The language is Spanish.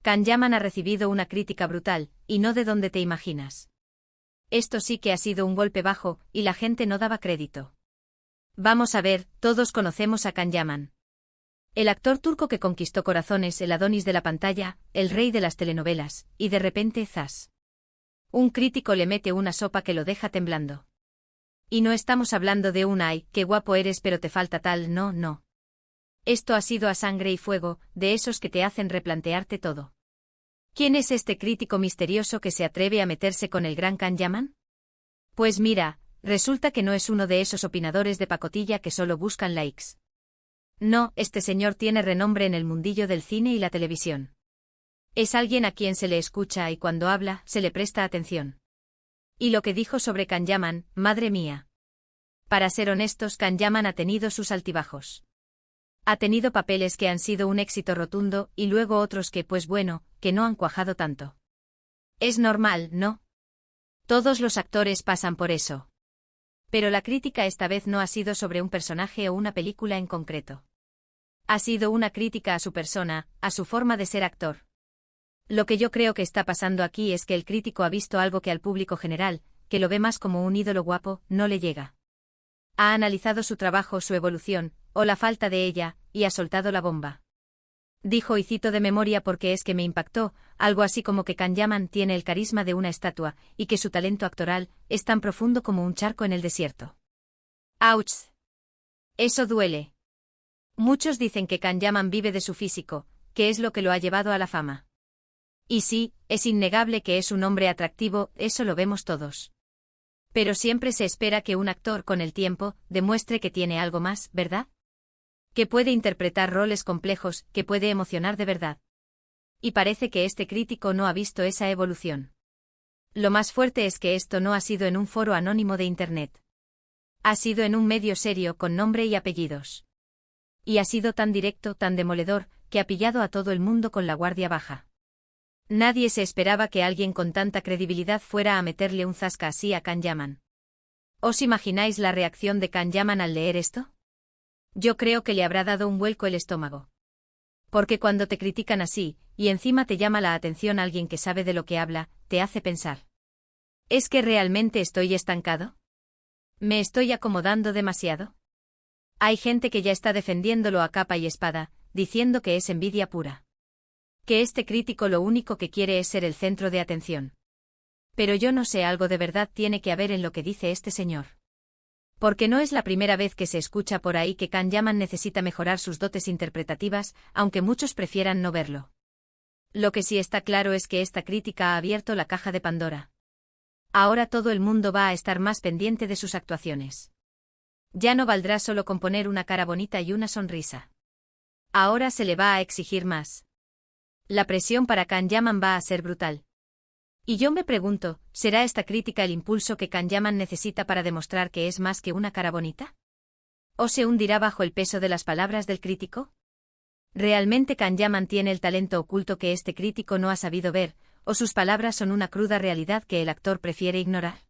Can Yaman ha recibido una crítica brutal, y no de donde te imaginas. Esto sí que ha sido un golpe bajo, y la gente no daba crédito. Vamos a ver, todos conocemos a Can Yaman. El actor turco que conquistó corazones, el Adonis de la pantalla, el rey de las telenovelas, y de repente, ¡zas! Un crítico le mete una sopa que lo deja temblando. Y no estamos hablando de un ¡ay, qué guapo eres pero te falta tal! No, no. Esto ha sido a sangre y fuego, de esos que te hacen replantearte todo. ¿Quién es este crítico misterioso que se atreve a meterse con el gran Can Yaman? Pues mira, resulta que no es uno de esos opinadores de pacotilla que solo buscan likes. No, este señor tiene renombre en el mundillo del cine y la televisión. Es alguien a quien se le escucha y cuando habla, se le presta atención. Y lo que dijo sobre Can Yaman, madre mía. Para ser honestos, Can Yaman ha tenido sus altibajos. Ha tenido papeles que han sido un éxito rotundo y luego otros que, pues bueno, que no han cuajado tanto. Es normal, ¿no? Todos los actores pasan por eso. Pero la crítica esta vez no ha sido sobre un personaje o una película en concreto. Ha sido una crítica a su persona, a su forma de ser actor. Lo que yo creo que está pasando aquí es que el crítico ha visto algo que al público general, que lo ve más como un ídolo guapo, no le llega. Ha analizado su trabajo, su evolución, o la falta de ella, y ha soltado la bomba. Dijo, y cito de memoria porque es que me impactó, algo así como que Can Yaman tiene el carisma de una estatua, y que su talento actoral es tan profundo como un charco en el desierto. ¡Auch! Eso duele. Muchos dicen que Can Yaman vive de su físico, que es lo que lo ha llevado a la fama. Y sí, es innegable que es un hombre atractivo, eso lo vemos todos. Pero siempre se espera que un actor con el tiempo demuestre que tiene algo más, ¿verdad? Que puede interpretar roles complejos, que puede emocionar de verdad. Y parece que este crítico no ha visto esa evolución. Lo más fuerte es que esto no ha sido en un foro anónimo de Internet. Ha sido en un medio serio con nombre y apellidos. Y ha sido tan directo, tan demoledor, que ha pillado a todo el mundo con la guardia baja. Nadie se esperaba que alguien con tanta credibilidad fuera a meterle un zasca así a Can Yaman. ¿Os imagináis la reacción de Can Yaman al leer esto? Yo creo que le habrá dado un vuelco el estómago. Porque cuando te critican así, y encima te llama la atención alguien que sabe de lo que habla, te hace pensar. ¿Es que realmente estoy estancado? ¿Me estoy acomodando demasiado? Hay gente que ya está defendiéndolo a capa y espada, diciendo que es envidia pura. Que este crítico lo único que quiere es ser el centro de atención. Pero yo no sé, algo de verdad tiene que haber en lo que dice este señor. Porque no es la primera vez que se escucha por ahí que Can Yaman necesita mejorar sus dotes interpretativas, aunque muchos prefieran no verlo. Lo que sí está claro es que esta crítica ha abierto la caja de Pandora. Ahora todo el mundo va a estar más pendiente de sus actuaciones. Ya no valdrá solo con poner una cara bonita y una sonrisa. Ahora se le va a exigir más. La presión para Can Yaman va a ser brutal. Y yo me pregunto, ¿será esta crítica el impulso que Can Yaman necesita para demostrar que es más que una cara bonita? ¿O se hundirá bajo el peso de las palabras del crítico? ¿Realmente Can Yaman tiene el talento oculto que este crítico no ha sabido ver, o sus palabras son una cruda realidad que el actor prefiere ignorar?